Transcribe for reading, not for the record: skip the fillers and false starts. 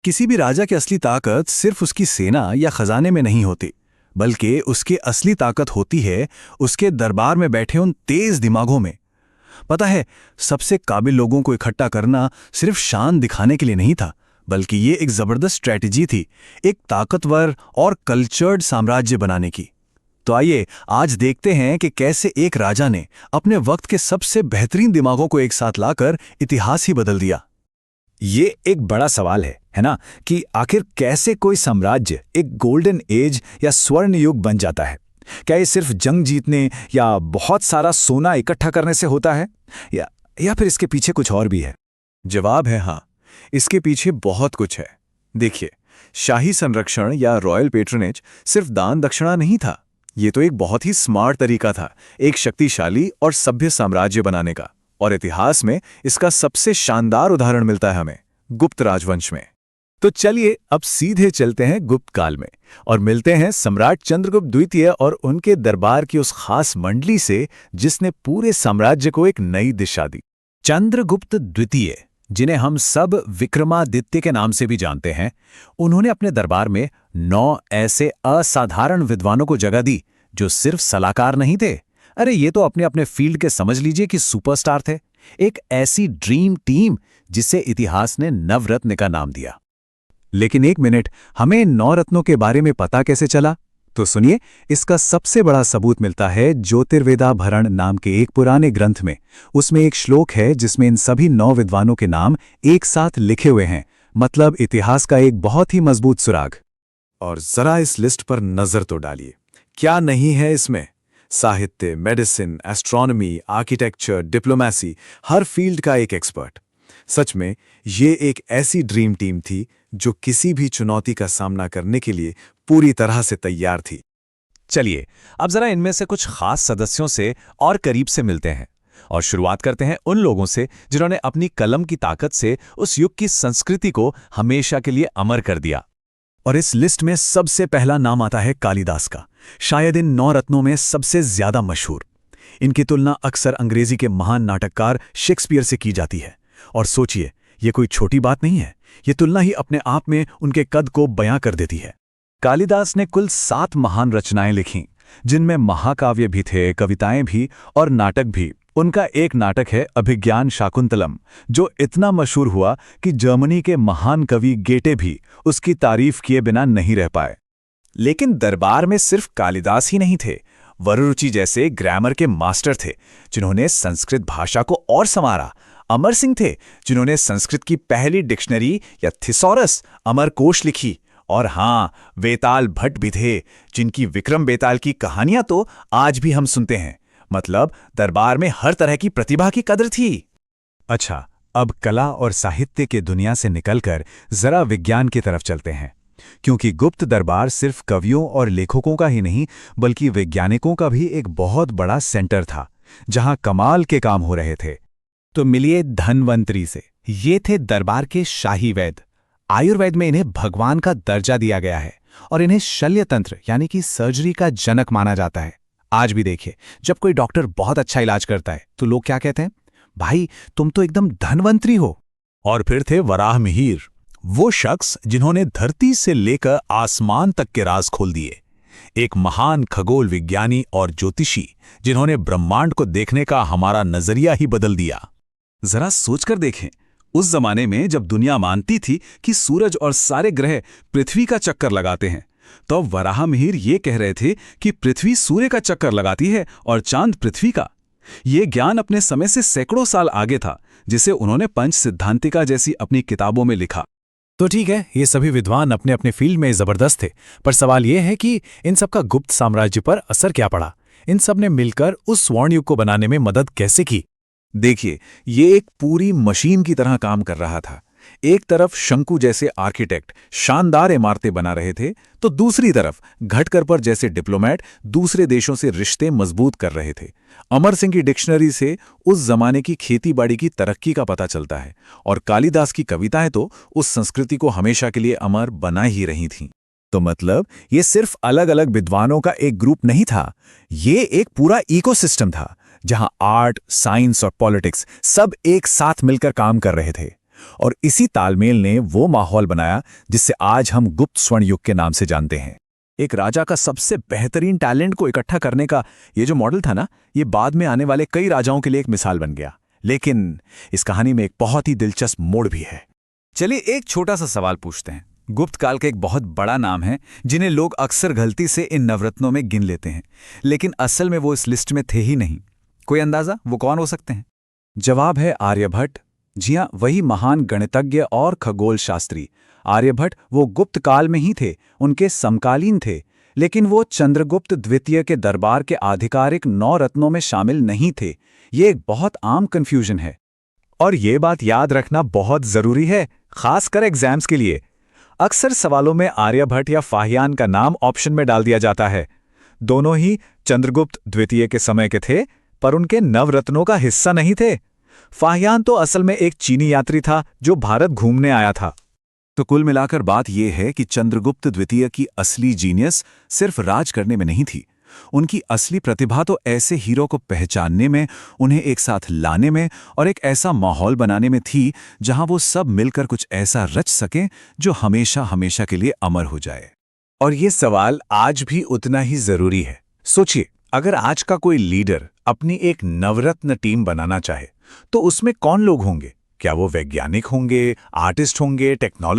किसी भी राजा की असली ताकत सिर्फ उसकी सेना या खजाने में नहीं होती, बल्कि उसकी असली ताकत होती है उसके दरबार में बैठे उन तेज दिमागों में। पता है, सबसे काबिल लोगों को इकट्ठा करना सिर्फ शान दिखाने के लिए नहीं था, बल्कि ये एक जबरदस्त स्ट्रैटेजी थी, एक ताकतवर और कल्चर्ड साम्राज्य बनाने की। तो आइए आज देखते हैं कि कैसे एक राजा ने अपने वक्त के सबसे बेहतरीन दिमागों को एक साथ लाकर इतिहास ही बदल दिया। ये एक बड़ा सवाल है ना, कि आखिर कैसे कोई साम्राज्य एक गोल्डन एज या स्वर्ण युग बन जाता है। क्या ये सिर्फ जंग जीतने या बहुत सारा सोना इकट्ठा करने से होता है, या फिर इसके पीछे कुछ और भी है? जवाब है हाँ, इसके पीछे बहुत कुछ है। देखिए, शाही संरक्षण या रॉयल पेट्रोनेज सिर्फ दान दक्षिणा नहीं था, ये तो एक बहुत ही स्मार्ट तरीका था एक शक्तिशाली और सभ्य साम्राज्य बनाने का। और इतिहास में इसका सबसे शानदार उदाहरण मिलता है हमें गुप्त राजवंश में। तो चलिए अब सीधे चलते हैं गुप्त काल में और मिलते हैं सम्राट चंद्रगुप्त द्वितीय और उनके दरबार की उस खास मंडली से जिसने पूरे साम्राज्य को एक नई दिशा दी। चंद्रगुप्त द्वितीय, जिन्हें हम सब विक्रमादित्य के नाम से भी जानते हैं, उन्होंने अपने दरबार में 9 ऐसे असाधारण विद्वानों को जगह दी जो सिर्फ सलाहकार नहीं थे। अरे ये तो अपने अपने फील्ड के समझ लीजिए कि सुपरस्टार थे। एक ऐसी ड्रीम टीम जिसे इतिहास ने नवरत्न का नाम दिया। लेकिन एक मिनट, हमें 9 रत्नों के बारे में पता कैसे चला? तो सुनिए, इसका सबसे बड़ा सबूत मिलता है ज्योतिर्वेदाभरण नाम के एक पुराने ग्रंथ में। उसमें एक श्लोक है जिसमें इन सभी 9 विद्वानों के नाम एक साथ लिखे हुए हैं, मतलब इतिहास का एक बहुत ही मजबूत सुराग। और जरा इस लिस्ट पर नजर तो डालिए, क्या नहीं है इसमें। साहित्य, मेडिसिन, एस्ट्रोनॉमी, आर्किटेक्चर, डिप्लोमेसी, हर फील्ड का एक एक्सपर्ट। सच में ये एक ऐसी ड्रीम टीम थी जो किसी भी चुनौती का सामना करने के लिए पूरी तरह से तैयार थी। चलिए अब जरा इनमें से कुछ खास सदस्यों से और करीब से मिलते हैं और शुरुआत करते हैं उन लोगों से जिन्होंने अपनी कलम की ताकत से उस युग की संस्कृति को हमेशा के लिए अमर कर दिया। और इस लिस्ट में सबसे पहला नाम आता है कालिदास का, शायद इन 9 रत्नों में सबसे ज्यादा मशहूर। इनकी तुलना अक्सर अंग्रेजी के महान नाटककार शेक्सपियर से की जाती है। और सोचिए, ये कोई छोटी बात नहीं है, ये तुलना ही अपने आप में उनके कद को बयां कर देती है। कालिदास ने कुल 7 महान रचनाएं लिखीं, जिनमें महाकाव्य भी थे, कविताएं भी और नाटक भी। उनका एक नाटक है अभिज्ञान शाकुंतलम, जो इतना मशहूर हुआ कि जर्मनी के महान कवि गेटे भी उसकी तारीफ किए बिना नहीं रह पाए। लेकिन दरबार में सिर्फ कालिदास ही नहीं थे, वररुचि जैसे ग्रामर के मास्टर थे जिन्होंने संस्कृत भाषा को और संवारा। अमर सिंह थे जिन्होंने संस्कृत की पहली डिक्शनरी या थिसॉरस अमरकोश लिखी। और हाँ, वेताल भट्ट भी थे जिनकी विक्रम बेताल की कहानियां तो आज भी हम सुनते हैं। मतलब दरबार में हर तरह की प्रतिभा की कदर थी। अच्छा, अब कला और साहित्य के दुनिया से निकलकर जरा विज्ञान की तरफ चलते हैं, क्योंकि गुप्त दरबार सिर्फ कवियों और लेखकों का ही नहीं बल्कि वैज्ञानिकों का भी एक बहुत बड़ा सेंटर था, जहां कमाल के काम हो रहे थे। तो मिलिए धन्वंतरी से। ये थे दरबार के शाही वैद्य। आयुर्वेद में इन्हें भगवान का दर्जा दिया गया है और इन्हें शल्यतंत्र यानी कि सर्जरी का जनक माना जाता है। आज भी देखिए, जब कोई डॉक्टर बहुत अच्छा इलाज करता है तो लोग क्या कहते हैं? भाई तुम तो एकदम धन्वंतरी हो। और फिर थे वराह मिहिर, वो शख्स जिन्होंने धरती से लेकर आसमान तक के राज खोल दिए। एक महान खगोल विज्ञानी और ज्योतिषी जिन्होंने ब्रह्मांड को देखने का हमारा नजरिया ही बदल दिया। जरा सोचकर देखें, उस जमाने में जब दुनिया मानती थी कि सूरज और सारे ग्रह पृथ्वी का चक्कर लगाते हैं, तो वराह मिहिर ये कह रहे थे कि पृथ्वी सूर्य का चक्कर लगाती है और चांद पृथ्वी का। ये ज्ञान अपने समय से सैकड़ों साल आगे था, जिसे उन्होंने पंच सिद्धांतिका जैसी अपनी किताबों में लिखा। तो ठीक है, ये सभी विद्वान अपने अपने फील्ड में जबरदस्त थे, पर सवाल ये है कि इन सब का गुप्त साम्राज्य पर असर क्या पड़ा? इन सब ने मिलकर उस स्वर्ण युग को बनाने में मदद कैसे की? देखिए, ये एक पूरी मशीन की तरह काम कर रहा था। एक तरफ शंकु जैसे आर्किटेक्ट शानदार इमारतें बना रहे थे, तो दूसरी तरफ घटकर पर जैसे डिप्लोमेट दूसरे देशों से रिश्ते मजबूत कर रहे थे। अमर सिंह की डिक्शनरी से उस जमाने की खेतीबाड़ी की तरक्की का पता चलता है, और कालिदास की कविताएं तो उस संस्कृति को हमेशा के लिए अमर बना ही रही थीं। तो मतलब ये सिर्फ अलग अलग विद्वानों का एक ग्रुप नहीं था, ये एक पूरा इकोसिस्टम था जहां आर्ट, साइंस और पॉलिटिक्स सब एक साथ मिलकर काम कर रहे थे। और इसी तालमेल ने वो माहौल बनाया जिससे आज हम गुप्त स्वर्ण युग के नाम से जानते हैं। एक राजा का सबसे बेहतरीन टैलेंट को इकट्ठा करने का ये जो मॉडल था ना, ये बाद में आने वाले कई राजाओं के लिए एक मिसाल बन गया। लेकिन इस कहानी में एक बहुत ही दिलचस्प मोड़ भी है। चलिए एक छोटा सा सवाल पूछते हैं। गुप्त काल का एक बहुत बड़ा नाम है जिन्हें लोग अक्सर गलती से इन नवरत्नों में गिन लेते हैं, लेकिन असल में वो इस लिस्ट में थे ही नहीं। कोई अंदाजा वो कौन हो सकते हैं? जवाब है आर्यभट्ट। जी हाँ, वही महान गणितज्ञ और खगोल शास्त्री। आर्यभट्ट वो गुप्त काल में ही थे, उनके समकालीन थे, लेकिन वो चंद्रगुप्त द्वितीय के दरबार के आधिकारिक 9 रत्नों में शामिल नहीं थे। ये एक बहुत आम कंफ्यूजन है और ये बात याद रखना बहुत जरूरी है, खासकर एग्जाम्स के लिए। अक्सर सवालों में आर्यभट्ट या फाहियान का नाम ऑप्शन में डाल दिया जाता है। दोनों ही चंद्रगुप्त द्वितीय के समय के थे, पर उनके नवरत्नों का हिस्सा नहीं थे। फाहियान तो असल में एक चीनी यात्री था जो भारत घूमने आया था। तो कुल मिलाकर बात यह है कि चंद्रगुप्त द्वितीय की असली जीनियस सिर्फ राज करने में नहीं थी। उनकी असली प्रतिभा तो ऐसे हीरो को पहचानने में, उन्हें एक साथ लाने में और एक ऐसा माहौल बनाने में थी जहां वो सब मिलकर कुछ ऐसा रच सकें जो हमेशा हमेशा के लिए अमर हो जाए। और ये सवाल आज भी उतना ही जरूरी है। सोचिए, अगर आज का कोई लीडर अपनी एक नवरत्न टीम बनाना चाहे तो उसमें कौन लोग होंगे? क्या वो वैज्ञानिक होंगे, आर्टिस्ट होंगे, टेक्नोलॉजी